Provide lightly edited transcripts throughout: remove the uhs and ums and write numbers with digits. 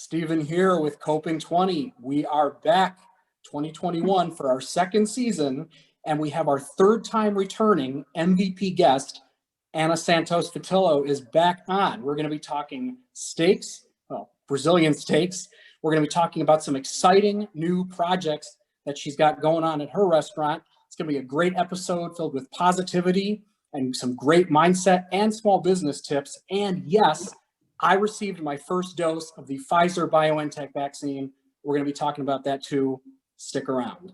Stephen here with COPING-20. We are back 2021 for our second season, and we have our third time returning MVP guest, Anna Santos-Vitelo, is back on. We're going to be talking steaks, well, Brazilian steaks. We're going to be talking about some exciting new projects that she's got going on at her restaurant. It's going to be a great episode filled with positivity and some great mindset and small business tips. And yes, I received my first dose of the Pfizer-BioNTech vaccine. We're going to be talking about that too. Stick around.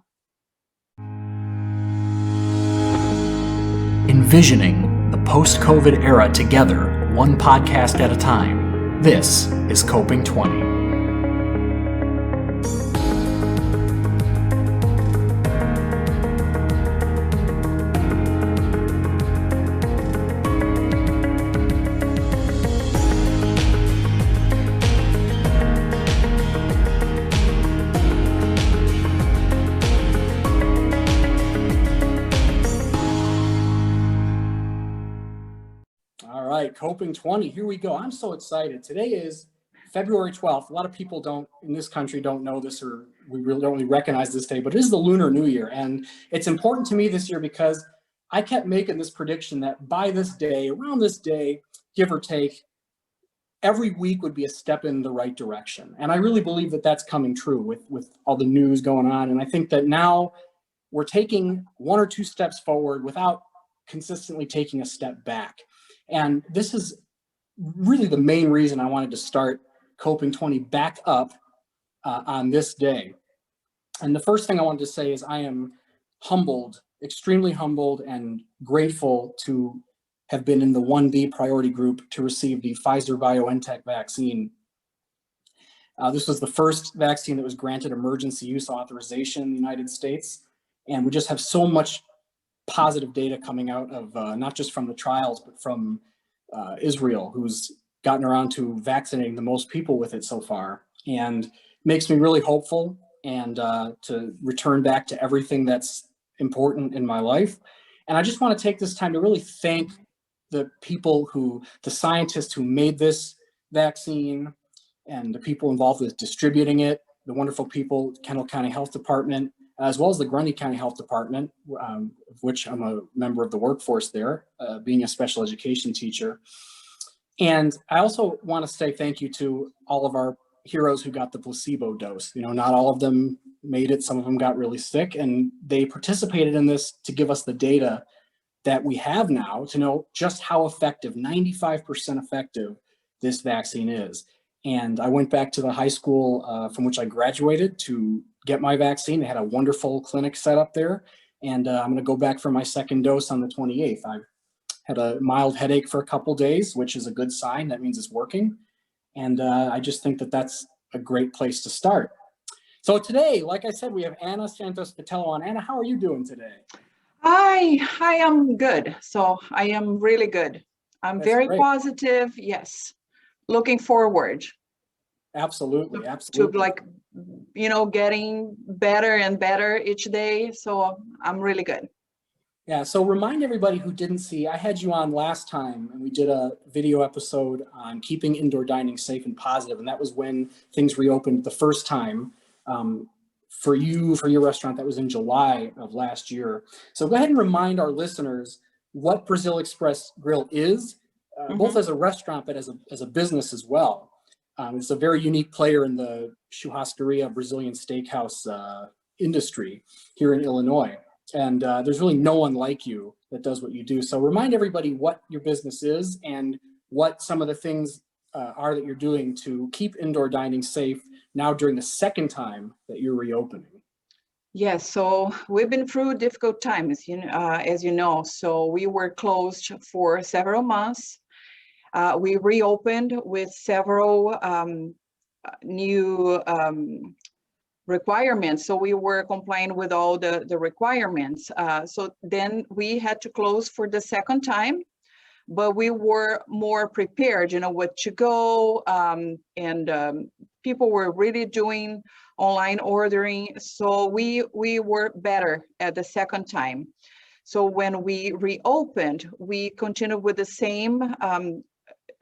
Envisioning the post-COVID era together, one podcast at a time. This is COPING-20. COPING-20, here we go. I'm so excited. Today is February 12th. A lot of people in this country don't know this, or we really don't really recognize this day, but it is the Lunar New Year. And it's important to me this year because I kept making this prediction that by this day, around this day, give or take, every week would be a step in the right direction. And I really believe that that's coming true with all the news going on. And I think that now we're taking one or two steps forward without consistently taking a step back. And this is really the main reason I wanted to start COPING-20 back up on this day. And the first thing I wanted to say is I am humbled, extremely humbled and grateful to have been in the 1B priority group to receive the Pfizer-BioNTech vaccine. This was the first vaccine that was granted emergency use authorization in the United States. And we just have so much positive data coming out of not just from the trials, but from Israel, who's gotten around to vaccinating the most people with it so far, and makes me really hopeful and to return back to everything that's important in my life. And I just want to take this time to really thank the people the scientists who made this vaccine and the people involved with distributing it, the wonderful people, Kendall County Health Department, as well as the Grundy County Health Department, of which I'm a member of the workforce there, being a special education teacher. And I also want to say thank you to all of our heroes who got the placebo dose. You know, not all of them made it. Some of them got really sick, and they participated in this to give us the data that we have now to know just how effective, 95% effective, this vaccine is. And I went back to the high school from which I graduated to get my vaccine. They had a wonderful clinic set up there. And I'm going to go back for my second dose on the 28th. I had a mild headache for a couple days, which is a good sign. That means it's working. And I just think that that's a great place to start. So today, like I said, we have Anna Santos-Vitelo on. Anna, how are you doing today? Hi, I'm good. So I am really good. I'm That's very great. positive. Yes. Looking forward. Absolutely. To getting better and better each day. So I'm really good. Yeah. So remind everybody who didn't see, I had you on last time and we did a video episode on keeping indoor dining safe and positive. And that was when things reopened the first time for your restaurant. That was in July of last year. So go ahead and remind our listeners what Brazil Express Grill is, both as a restaurant, but as a business as well. It's a very unique player in the churrascaria Brazilian steakhouse industry here in Illinois. And there's really no one like you that does what you do. So remind everybody what your business is and what some of the things are that you're doing to keep indoor dining safe now during the second time that you're reopening. Yes, so we've been through difficult times, as you know. So we were closed for several months. We reopened with several new requirements. So we were complying with all the requirements. So then we had to close for the second time, but we were more prepared, what to go. And people were really doing online ordering. So we were better at the second time. So when we reopened, we continued with the same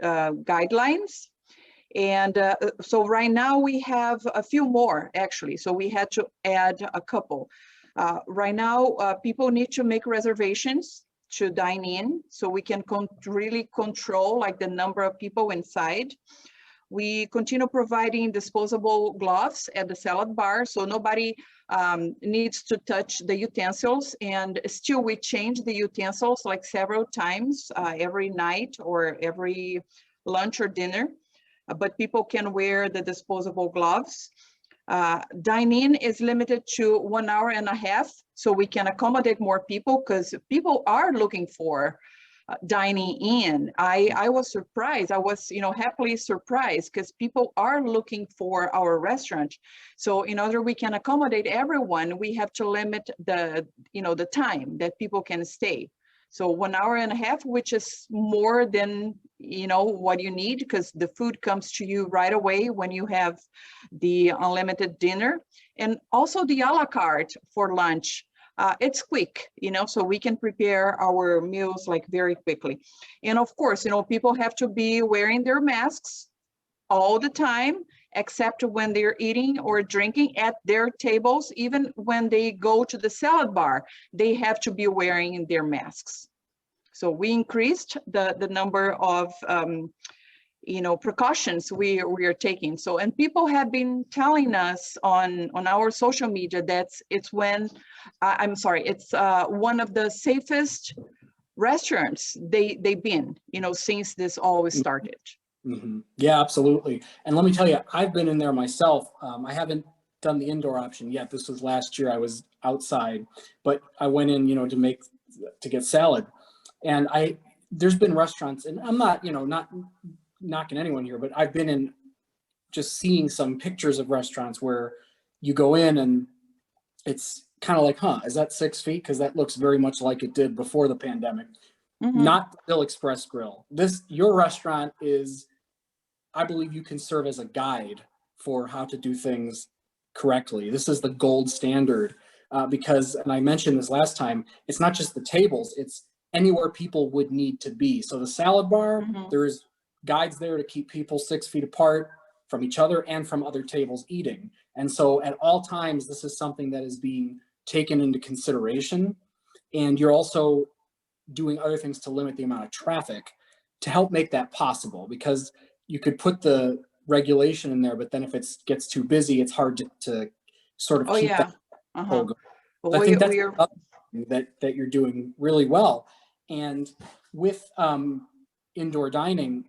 guidelines. And so right now we have a few more actually. So we had to add a couple. Right now, people need to make reservations to dine in, so we can really control like the number of people inside. We continue providing disposable gloves at the salad bar, so nobody needs to touch the utensils. And still, we change the utensils like several times every night or every lunch or dinner, but people can wear the disposable gloves. Dine-in is limited to 1 hour and a half, so we can accommodate more people because people are looking for dining in. I was surprised. I was, happily surprised because people are looking for our restaurant. So in order we can accommodate everyone, we have to limit the time that people can stay. So 1 hour and a half, which is more than, what you need, because the food comes to you right away when you have the unlimited dinner. And also the a la carte for lunch. It's quick, so we can prepare our meals like very quickly. And of course, people have to be wearing their masks all the time, except when they're eating or drinking at their tables. Even when they go to the salad bar, they have to be wearing their masks. So we increased the number of precautions we are taking. So, and people have been telling us on our social media that it's one of the safest restaurants they've been, since this always started. Mm-hmm. Yeah, absolutely. And let me tell you, I've been in there myself. I haven't done the indoor option yet. This was last year. I was outside, but I went in, to get salad. And there's been restaurants, and I'm not, not knocking anyone here, but I've been in just seeing some pictures of restaurants where you go in and it's kind of like, is that 6 feet? Because that looks very much like it did before the pandemic. Mm-hmm. Not the Bill Express Grill. Your restaurant is, I believe you can serve as a guide for how to do things correctly. This is the gold standard because, and I mentioned this last time, it's not just the tables, it's anywhere people would need to be. So the salad bar, mm-hmm. There's guides there to keep people 6 feet apart from each other and from other tables eating. And so at all times, this is something that is being taken into consideration. And you're also doing other things to limit the amount of traffic to help make that possible, because you could put the regulation in there, but then if it gets too busy, it's hard to sort of keep that. Uh-huh. Well, I think that's that you're doing really well. And with indoor dining,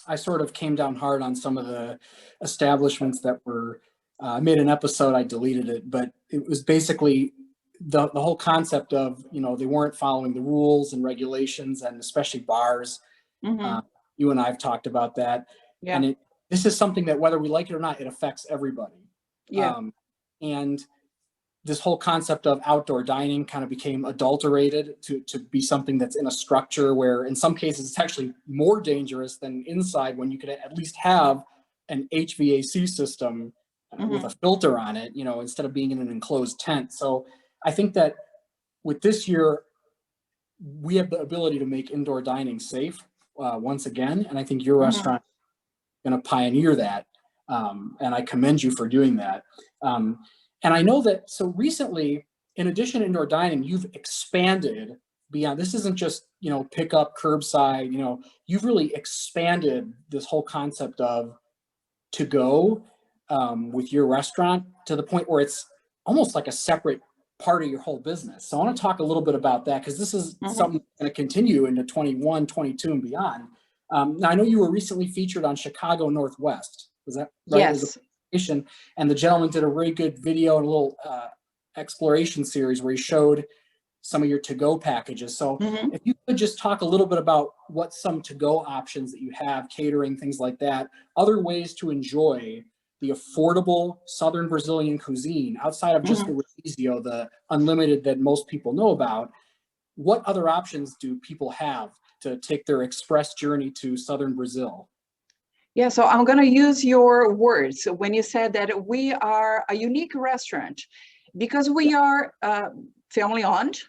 I sort of came down hard on some of the establishments that were, I made an episode, I deleted it, but it was basically the whole concept of, they weren't following the rules and regulations, and especially bars. Mm-hmm. You and I have talked about that. Yeah. And this is something that, whether we like it or not, it affects everybody. Yeah. And this whole concept of outdoor dining kind of became adulterated to be something that's in a structure where in some cases it's actually more dangerous than inside, when you could at least have an HVAC system mm-hmm. with a filter on it, instead of being in an enclosed tent. So I think that with this year, we have the ability to make indoor dining safe once again. And I think your mm-hmm. restaurant is going to pioneer that. And I commend you for doing that. And I know that, so recently, in addition to indoor dining, you've expanded beyond. This isn't just, pick up, curbside, you've really expanded this whole concept of to go with your restaurant to the point where it's almost like a separate part of your whole business. So I want to talk a little bit about that, because this is mm-hmm. something that's going to continue into 21, 22 and beyond. Now, I know you were recently featured on Chicago Northwest. Was that right? Yes. And the gentleman did a really good video and a little exploration series where he showed some of your to-go packages. So mm-hmm. if you could just talk a little bit about what some to-go options that you have, catering, things like that, other ways to enjoy the affordable Southern Brazilian cuisine outside of just mm-hmm. the Rodizio, the unlimited that most people know about. What other options do people have to take their express journey to Southern Brazil? Yeah, so I'm going to use your words when you said that we are a unique restaurant, because we are family owned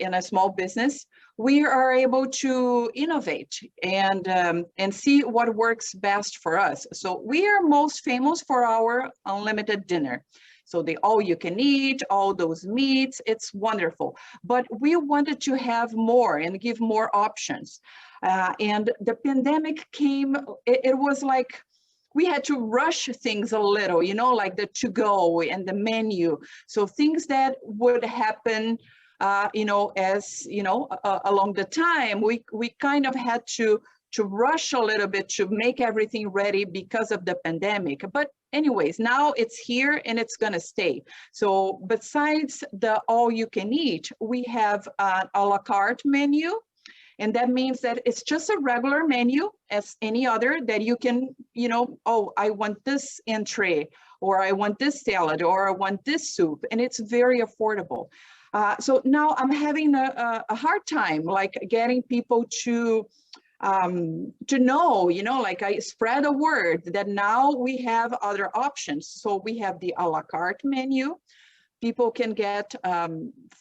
in a small business. we are able to innovate and see what works best for us. So we are most famous for our unlimited dinner. So the all you can eat, all those meats, it's wonderful. But we wanted to have more and give more options. And the pandemic came, it was like, we had to rush things a little, you know, like the to-go and the menu. So things that would happen, you know, as, you know, along the time, we kind of had to rush a little bit to make everything ready because of the pandemic. But anyways, now it's here and it's gonna stay. So besides the all you can eat, we have an a la carte menu. And that means that it's just a regular menu as any other that you can, you know, oh, I want this entree, or I want this salad, or I want this soup, and it's very affordable. So now I'm having a hard time, like getting people to know, you know, like I spread a word that now we have other options. So we have the a la carte menu. People can get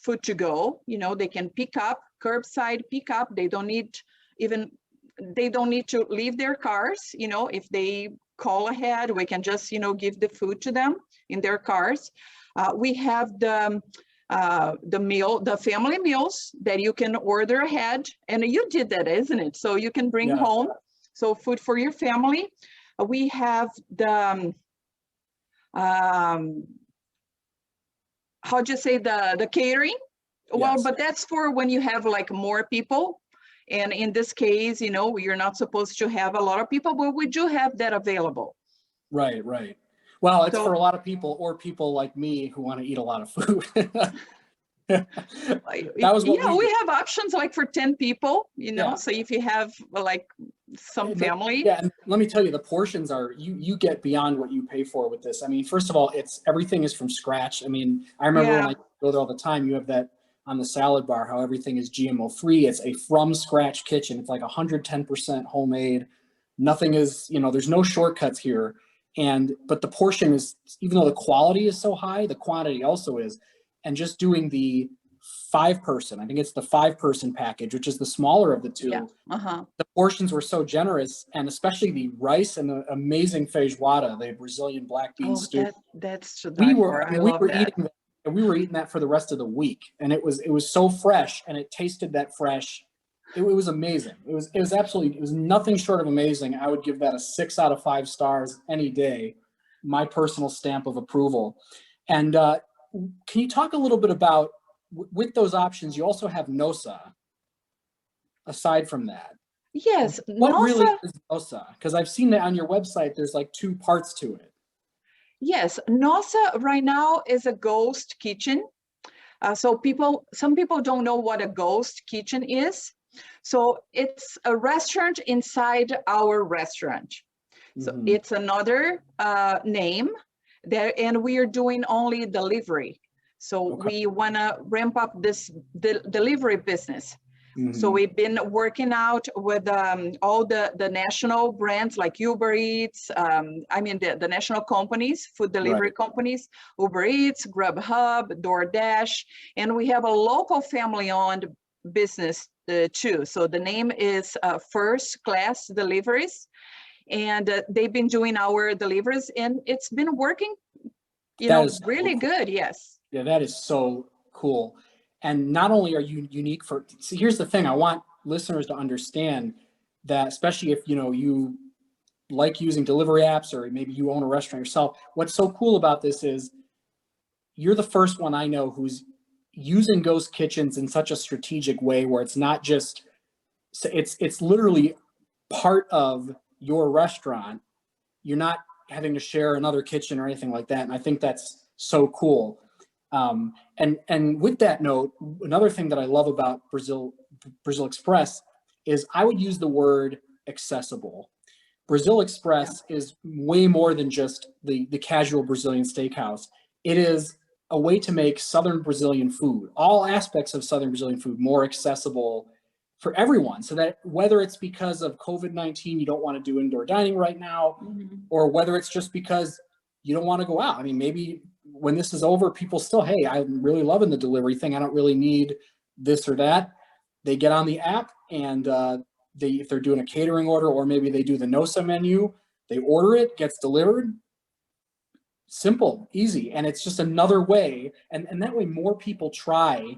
food to go, you know, they can pick up, curbside pick up. They don't need to leave their cars, you know, if they call ahead, we can just, you know, give the food to them in their cars. We have the family meals that you can order ahead. And you did that, isn't it? So you can bring home, so food for your family. We have the, how'd you say, the catering? Well, but that's for when you have like more people. And in this case, you know, you're not supposed to have a lot of people, but we do have that available. Right. Well, it's for a lot of people, or people like me who want to eat a lot of food. That was what we have options like for 10 people, you know, so if you have like some family. Yeah, and let me tell you, the portions are, you get beyond what you pay for with this. I mean, first of all, everything is from scratch. I mean, I remember when I go there all the time, you have that on the salad bar, how everything is GMO free. It's a from scratch kitchen. It's like 110% homemade. Nothing is, you know, there's no shortcuts here. But the portion is, even though the quality is so high, the quantity also is. And just doing the 5-person, I think it's the 5-person package, which is the smaller of the two. The portions were so generous, and especially the rice and the amazing feijoada, the Brazilian black bean stew. That's to we die were, for. I mean, we were eating that for the rest of the week, and it was so fresh, and it tasted that fresh. It was amazing. It was nothing short of amazing. I would give that a 6 out of 5 stars any day. My personal stamp of approval. And can you talk a little bit about, with those options, you also have NOSA aside from that? Yes. What really is NOSA? Because I've seen that on your website, there's like 2 parts to it. Yes, NOSA right now is a ghost kitchen. So some people don't know what a ghost kitchen is. So it's a restaurant inside our restaurant. So it's another name there, and we are doing only delivery. So we want to ramp up this delivery business. So we've been working out with all the national brands like Uber Eats, I mean the national companies, food delivery companies, Uber Eats, Grubhub, DoorDash, and we have a local family-owned business too. So the name is First Class Deliveries, and they've been doing our deliveries, and it's been working, you know, really good. Yes. Yeah, that is so cool. And not only are you unique for, see, here's the thing, I want listeners to understand that, especially if, you know, you like using delivery apps, or maybe you own a restaurant yourself, what's so cool about this is you're the first one I know who's using ghost kitchens in such a strategic way, where it's not just, it's literally part of your restaurant. You're not having to share another kitchen or anything like that. And I think that's so cool. And with that note, another thing that I love about Brazil Express is I would use the word accessible. Brazil Express is way more than just the casual Brazilian steakhouse. It is a way to make Southern Brazilian food, all aspects of Southern Brazilian food, more accessible for everyone. So that whether it's because of COVID-19, you don't want to do indoor dining right now, or whether it's just because you don't want to go out. I mean, maybe when this is over, people still, hey, I'm really loving the delivery thing. I don't really need this or that. they get on the app and if they're doing a catering order, or maybe they do the NOSA menu, they order it, gets delivered. Simple, easy, and it's just another way, and that way more people try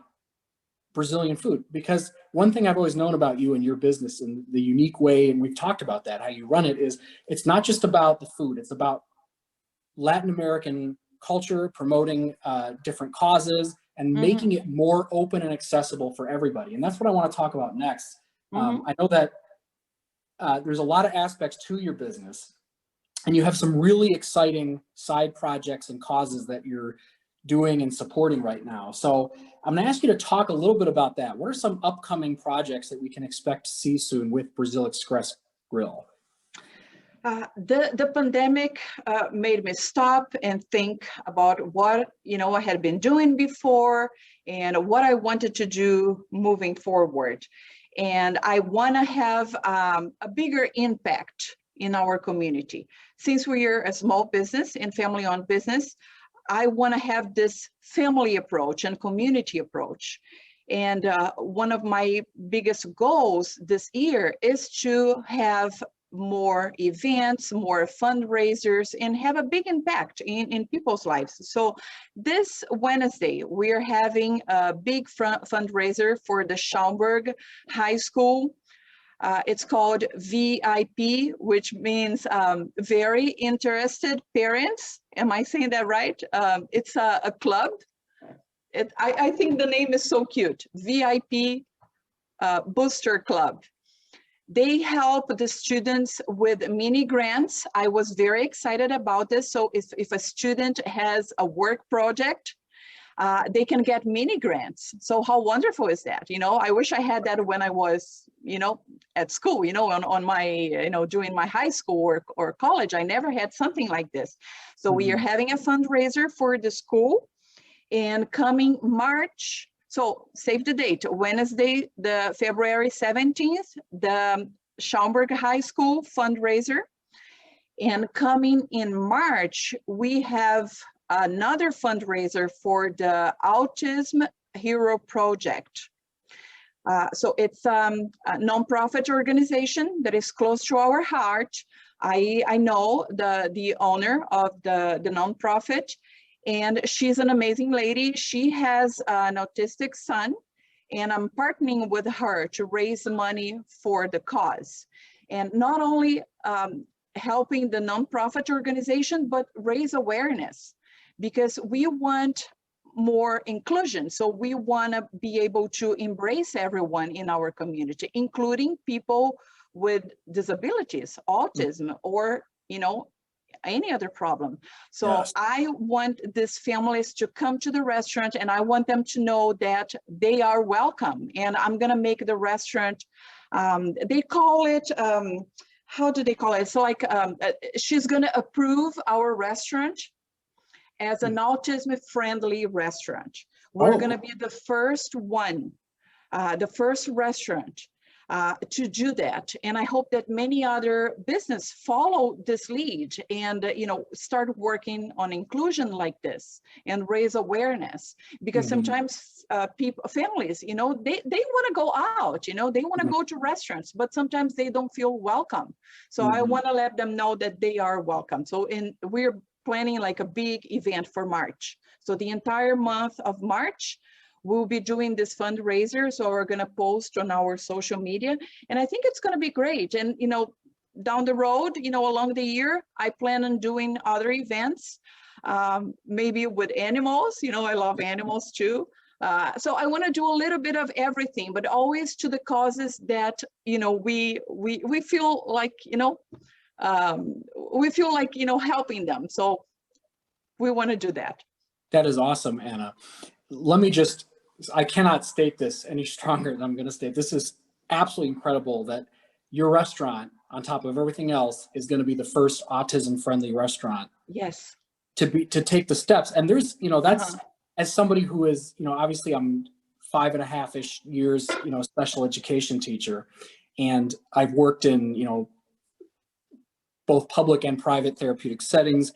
Brazilian food. Because one thing I've always known about you and your business and the unique way, and we've talked about that, how you run it, is it's not just about the food, it's about Latin American culture, promoting different causes, and making it more open and accessible for everybody. And that's what I want to talk about next. I know that there's a lot of aspects to your business, and you have some really exciting side projects and causes that you're doing and supporting right now. So I'm going to ask you to talk a little bit about that. What are some upcoming projects that we can expect to see soon with Brazil Express Grill? The pandemic made me stop and think about what I had been doing before and what I wanted to do moving forward. And I want to have a bigger impact in our community. Since we are a small business and family-owned business, I want to have this family approach and community approach. And one of my biggest goals this year is to have more events, more fundraisers, and have a big impact in people's lives. So this Wednesday, we're having a big fundraiser for the Schomburg High School. It's called VIP, which means very interested parents. Am I saying that right? It's a club. I think the name is so cute, VIP Booster Club. They help the students with mini grants. I was very excited about this. So if a student has a work project, they can get mini grants. So how wonderful is that? I wish I had that when I was, at school, on my, during my high school or college. I never had something like this. So we are having a fundraiser for the school, and coming March, so save the date, Wednesday, the February 17th, the Schaumburg High School fundraiser. And coming in March, we have another fundraiser for the Autism Hero Project. So it's a nonprofit organization that is close to our heart. I know the owner of the nonprofit, and she's an amazing lady. She has an autistic son, and I'm partnering with her to raise money for the cause. And not only helping the nonprofit organization, but raise awareness, because we want more inclusion. So we want to be able to embrace everyone in our community, including people with disabilities, autism, or, any other problem. So yes. I want these families to come to the restaurant, and I want them to know that they are welcome. And I'm going to make the restaurant, they call it, how do they call it? So like, she's going to approve our restaurant as an autism-friendly restaurant. We're going to be the first one, the first restaurant to do that. And I hope that many other businesses follow this lead and, start working on inclusion like this and raise awareness. Because sometimes families, they want to go out, they want to go to restaurants, but sometimes they don't feel welcome. So I want to let them know that they are welcome. So we're planning like a big event for March. So the entire month of March, we'll be doing this fundraiser. So we're going to post on our social media, and I think it's going to be great. And, down the road, along the year, I plan on doing other events, maybe with animals. I love animals too. So I want to do a little bit of everything, but always to the causes that, we feel like, we feel like, helping them. So we want to do that. That is awesome, Anna. Let me I cannot state this any stronger than I'm going to state. This is absolutely incredible that your restaurant, on top of everything else, is going to be the first autism-friendly restaurant. Yes. To take the steps. And there's, that's, as somebody who is, obviously I'm 5.5-ish years, special education teacher, and I've worked in, both public and private therapeutic settings,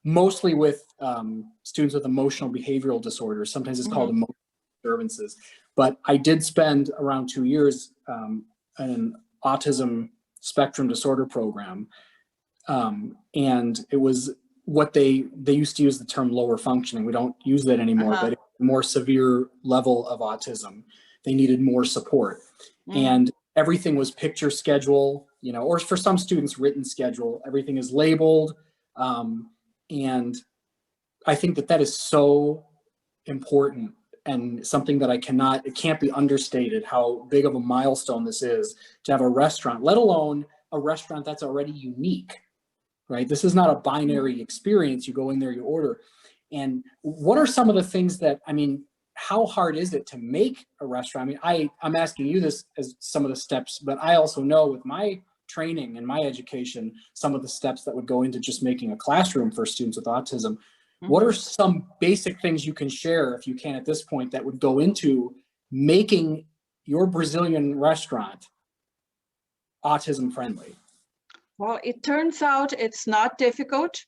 mostly with students with emotional behavioral disorders. Sometimes it's called disturbances. But I did spend around 2 years in an autism spectrum disorder program. And it was what they used to use the term lower functioning. We don't use that anymore, but a more severe level of autism. They needed more support. And everything was picture schedule, you know, or for some students, written schedule. Everything is labeled. And I think that that is so important and something that it can't be understated how big of a milestone this is to have a restaurant, let alone a restaurant that's already unique, right? This is not a binary experience. You go in there, you order. And what are some of the things that, I mean, how hard is it to make a restaurant? I mean, I'm asking you this as some of the steps, but I also know with my training and my education, some of the steps that would go into just making a classroom for students with autism. What are some basic things you can share, if you can at this point, that would go into making your Brazilian restaurant autism friendly? Well, it turns out it's not difficult.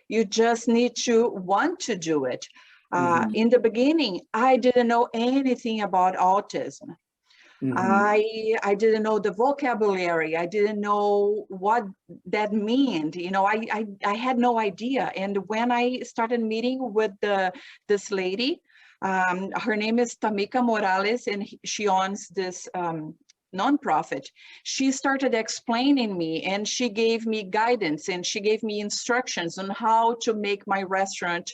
You just need to want to do it. In the beginning, I didn't know anything about autism. I didn't know the vocabulary. I didn't know what that meant. You know, I had no idea. And when I started meeting with this lady, her name is Tamika Morales, and she owns this nonprofit. She started explaining me, and she gave me guidance, and she gave me instructions on how to make my restaurant,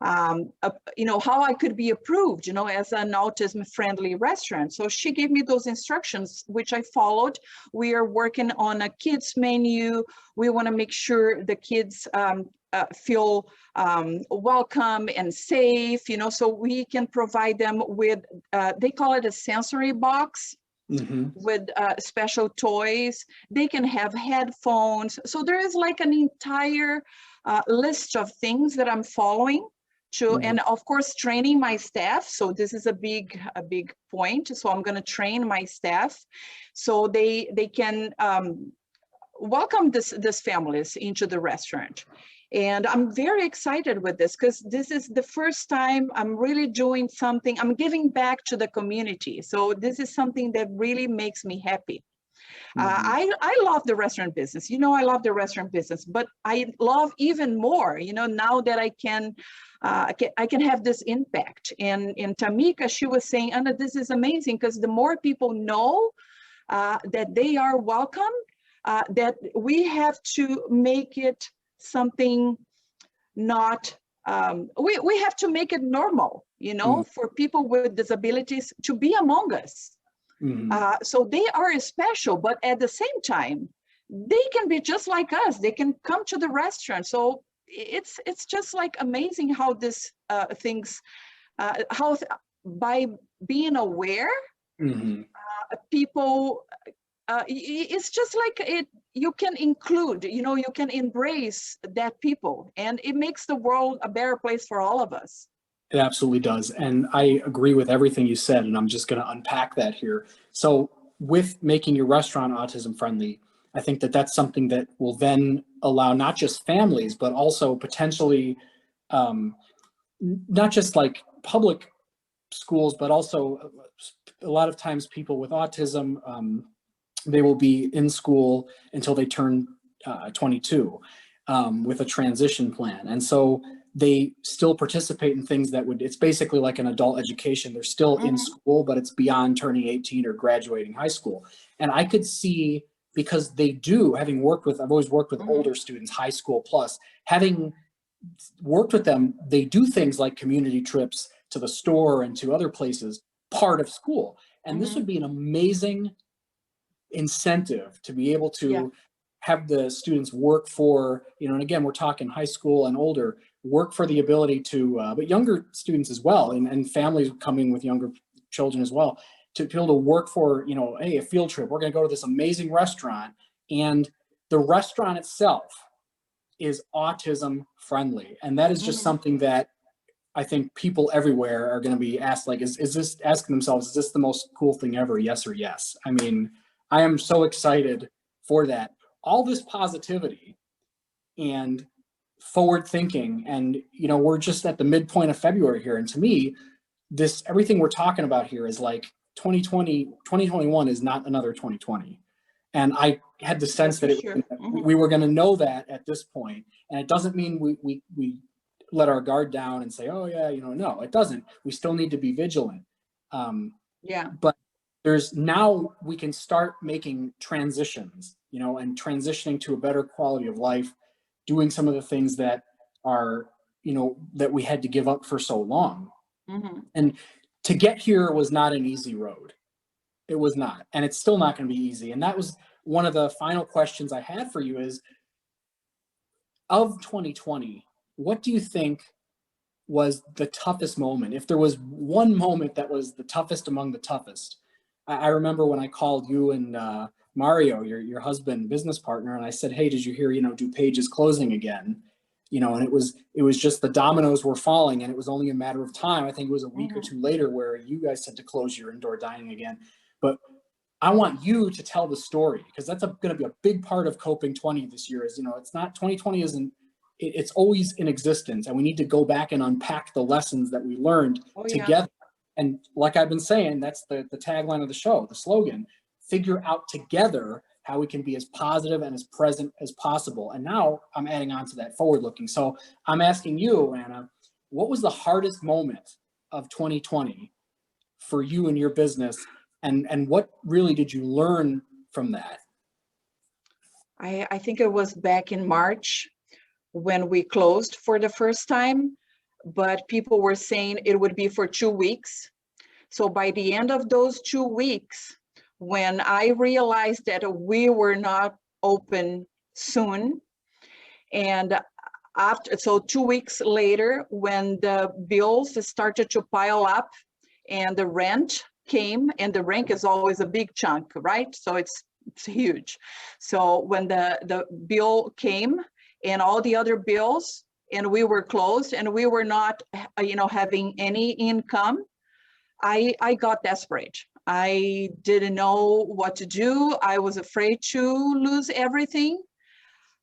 you know, how I could be approved, you know, as an autism-friendly restaurant. So she gave me those instructions, which I followed. We are working on a kids menu. We want to make sure the kids feel welcome and safe, you know, so we can provide them with, they call it a sensory box. With special toys. They can have headphones. So there is like an entire list of things that I'm following to, and of course, training my staff. So this is a big point. So I'm going to train my staff so they can welcome this families into the restaurant. And I'm very excited with this because this is the first time I'm really doing something. I'm giving back to the community. So this is something that really makes me happy. I love the restaurant business. You know, I love the restaurant business, but I love even more, you know, now that I can have this impact. And Tamika, she was saying, Anna, this is amazing because the more people know that they are welcome, that we have to make it something not, we have to make it normal, you know, for people with disabilities to be among us. So they are special, but at the same time, they can be just like us. They can come to the restaurant. So it's just like amazing how this things, how by being aware, people, it's just like it, you can include, you know, you can embrace that people, and it makes the world a better place for all of us. It absolutely does. And I agree with everything you said, and I'm just going to unpack that here. So with making your restaurant autism friendly, I think that that's something that will then allow not just families, but also potentially not just like public schools, but also a lot of times people with autism, they will be in school until they turn 22 with a transition plan. And so they still participate in things that would, it's basically like an adult education. They're still in school, but it's beyond turning 18 or graduating high school. And I could see, because they do, having worked with, I've always worked with older students, high school plus, having worked with them, they do things like community trips to the store and to other places, part of school. And this would be an amazing incentive to be able to have the students work for, you know, and again, we're talking high school and older, work for the ability to, but younger students as well, and families coming with younger children as well, to be able to work for, you know, hey, a field trip, we're going to go to this amazing restaurant, and the restaurant itself is autism friendly. And that is just something that I think people everywhere are going to be asked, like, is this, asking themselves, is this the most cool thing ever? Yes or yes. I mean, I am so excited for that. All this positivity and forward thinking, and, you know, we're just at the midpoint of February here. And to me, this, everything we're talking about here is like 2021 is not another 2020. And I had the sense that sure. we were going to know that at this point. And it doesn't mean we let our guard down and say, oh yeah, no, it doesn't. We still need to be vigilant. But now we can start making transitions, and transitioning to a better quality of life, doing some of the things that are, that we had to give up for so long. And to get here was not an easy road. It was not, and it's still not going to be easy. And that was one of the final questions I had for you is, of 2020, what do you think was the toughest moment? If there was one moment that was the toughest among the toughest, I remember when I called you and Mario, your husband, business partner, and I said, hey, did you hear, DuPage is closing again? And it was just the dominoes were falling, and it was only a matter of time. I think it was a week or two later where you guys had to close your indoor dining again. But I want you to tell the story, because that's going to be a big part of COPING-20 this year. Is, it's not 2020 isn't, it's always in existence, and we need to go back and unpack the lessons that we learned together. And like I've been saying, that's the tagline of the show, the slogan: figure out together how we can be as positive and as present as possible. And now I'm adding on to that forward looking. So I'm asking you, Anna, what was the hardest moment of 2020 for you and your business? And what really did you learn from that? I think it was back in March when we closed for the first time, but people were saying it would be for 2 weeks. So by the end of those 2 weeks, when I realized that we were not open soon, and so 2 weeks later, when the bills started to pile up and the rent came, and the rent is always a big chunk, right? So it's huge. So when the bill came and all the other bills, and we were closed and we were not, having any income, I got desperate. I didn't know what to do. I was afraid to lose everything.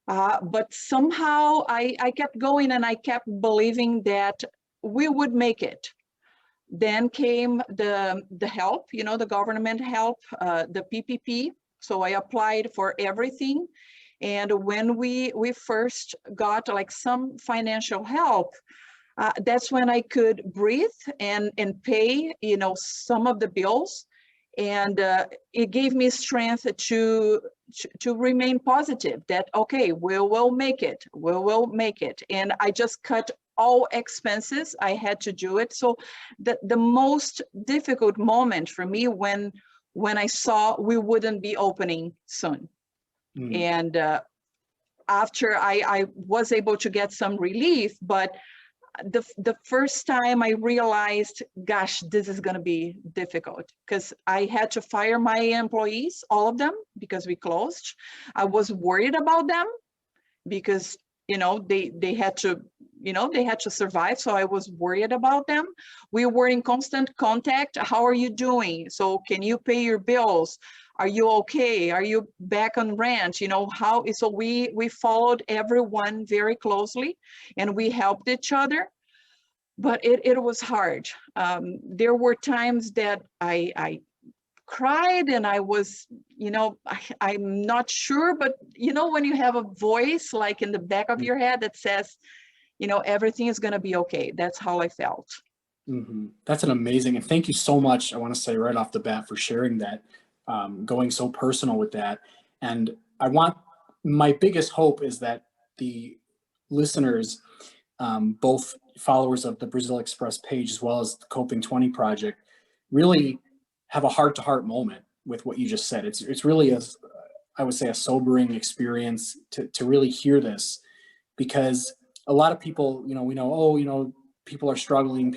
But somehow I kept going, and I kept believing that we would make it. Then came the help, the government help, the PPP. So I applied for everything. And when we first got like some financial help, that's when I could breathe and pay, some of the bills. And it gave me strength to remain positive that, okay, we will make it. We will make it. And I just cut all expenses. I had to do it. So the most difficult moment for me when I saw we wouldn't be opening soon. And after I was able to get some relief, but the first time I realized, gosh, this is going to be difficult, because I had to fire my employees, all of them, because we closed. I was worried about them because, they had to, they had to survive. So I was worried about them. We were in constant contact. How are you doing? So can you pay your bills? Are you okay? Are you back on rent? So we followed everyone very closely, and we helped each other, but it was hard. There were times that I cried, and I was, I'm not sure, but when you have a voice like in the back of your head that says, everything is going to be okay. That's how I felt. That's an amazing, and thank you so much. I want to say right off the bat for sharing that, going so personal with that. And my biggest hope is that the listeners, both followers of the Brazil Express page as well as the COPING-20 project, really have a heart-to-heart moment with what you just said. It's really I would say a sobering experience to really hear this, because a lot of people, we know, people are struggling,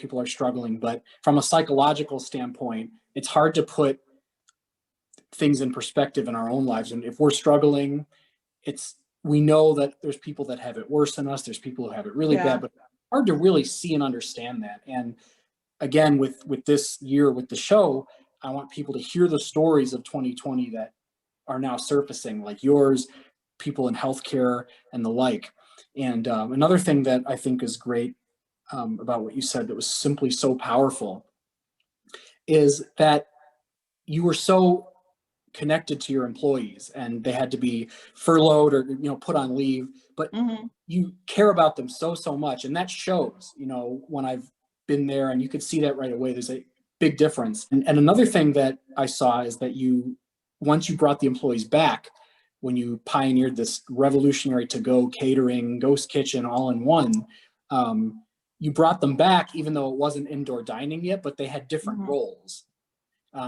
but from a psychological standpoint, it's hard to put things in perspective in our own lives. And if we're struggling, we know that there's people that have it worse than us. There's people who have it really bad, but it's hard to really see and understand that. And again, with this year, with the show, I want people to hear the stories of 2020 that are now surfacing, like yours, people in healthcare and the like. And another thing that I think is great about what you said that was simply so powerful is that you were so connected to your employees and they had to be furloughed or, put on leave, but you care about them so much. And that shows, when I've been there, and you could see that right away. There's a big difference. And another thing that I saw is that once you brought the employees back, when you pioneered this revolutionary to-go catering, ghost kitchen, all in one, you brought them back, even though it wasn't indoor dining yet, but they had different roles.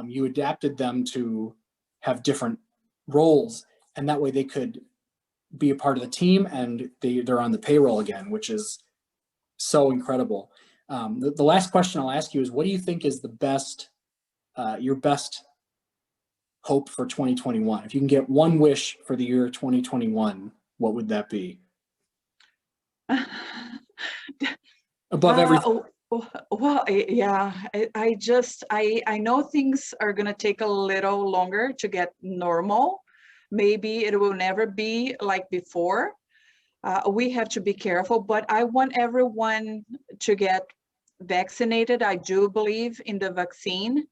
You adapted them to have different roles, and that way they could be a part of the team, and they're on the payroll again, which is so incredible. The last question I'll ask you is, what do you think is your best hope for 2021? If you can get one wish for the year 2021, what would that be? Above everything. Well, yeah, I know things are going to take a little longer to get normal. Maybe it will never be like before. We have to be careful, but I want everyone to get vaccinated. I do believe in the vaccine,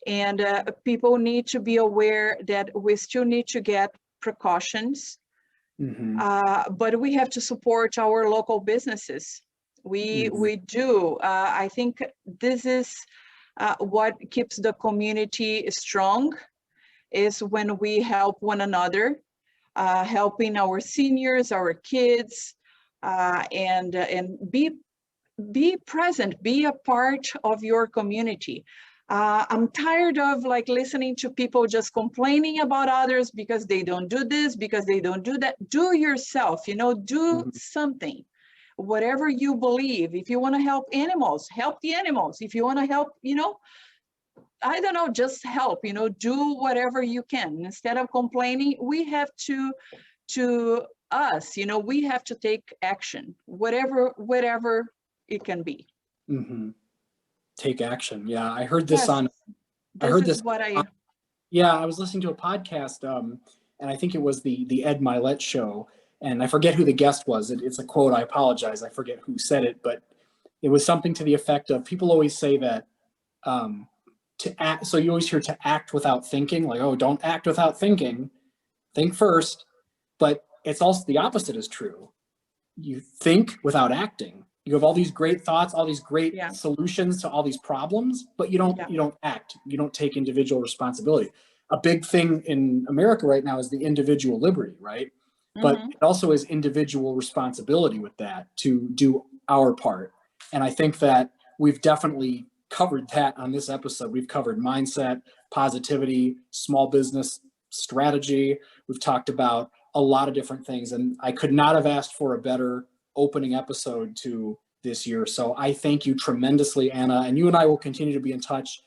and people need to be aware that we still need to get precautions, but we have to support our local businesses. We do. I think this is what keeps the community strong, is when we help one another, helping our seniors, our kids, and be present, be a part of your community. I'm tired of listening to people just complaining about others because they don't do this, because they don't do that. Do yourself, do something. Whatever you believe. If you want to help animals, help the animals. If you want to help, I don't know, just help, do whatever you can. Instead of complaining, we have to we have to take action, whatever it can be. Take action. Yeah, I heard this Yeah, I was listening to a podcast, and I think it was the Ed Milet show, and I forget who the guest was. It's a quote. I apologize. I forget who said it, but it was something to the effect of, people always say that to act. So you always hear to act without thinking, like, oh, don't act without thinking. Think first. But it's also the opposite is true. You think without acting. You have all these great thoughts, all these great solutions to all these problems, but you don't act. You don't take individual responsibility. A big thing in America right now is the individual liberty, right? But it also is individual responsibility with that to do our part. And I think that we've definitely covered that on this episode. We've covered mindset, positivity, small business strategy. We've talked about a lot of different things, and I could not have asked for a better opening episode to this year. So I thank you tremendously, Anna, and you and I will continue to be in touch.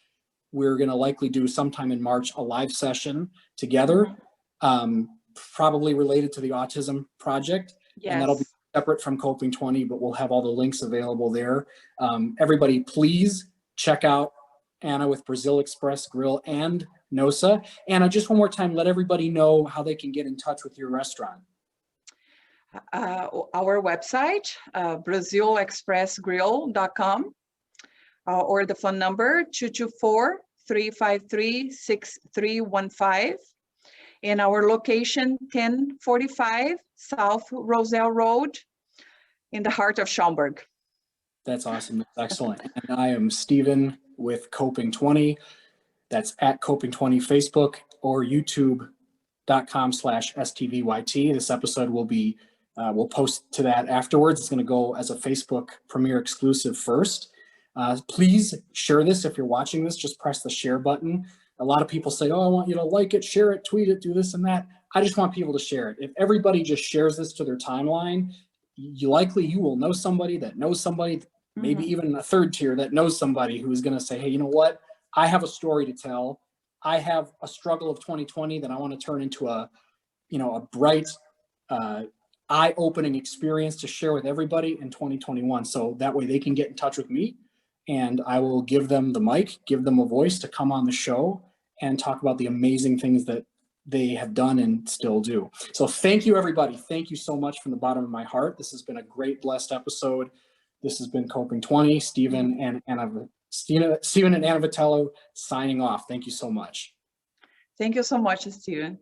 We're going to likely do sometime in March a live session together, probably related to the Autism Project. Yes. And that'll be separate from COPING-20, but we'll have all the links available there. Everybody, please check out Anna with Brazil Express Grill and NOSA. Anna, just one more time, let everybody know how they can get in touch with your restaurant. Our website, brazilexpressgrill.com, or the phone number 224-353-6315, and our location 1045 South Roselle Road in the heart of Schaumburg. That's awesome. That's excellent. And I am Stephen with COPING-20. That's at COPING-20 Facebook or youtube.com/STVYT. This episode will be, we'll post to that afterwards. It's going to go as a Facebook premiere exclusive first. Please share this. If you're watching this, just press the share button. A lot of people say, oh, I want you to like it, share it, tweet it, do this and that. I just want people to share it. If everybody just shares this to their timeline, you will know somebody that knows somebody, maybe even a third tier that knows somebody who is going to say, hey, you know what? I have a story to tell. I have a struggle of 2020 that I want to turn into a bright, eye-opening experience to share with everybody in 2021. So that way they can get in touch with me, and I will give them the mic, give them a voice to come on the show and talk about the amazing things that they have done and still do. So thank you, everybody. Thank you so much from the bottom of my heart. This has been a great, blessed episode. This has been COPING-20. Stephen and Anna Stephen and Anna Vitello signing off. Thank you so much. Thank you so much, Steven.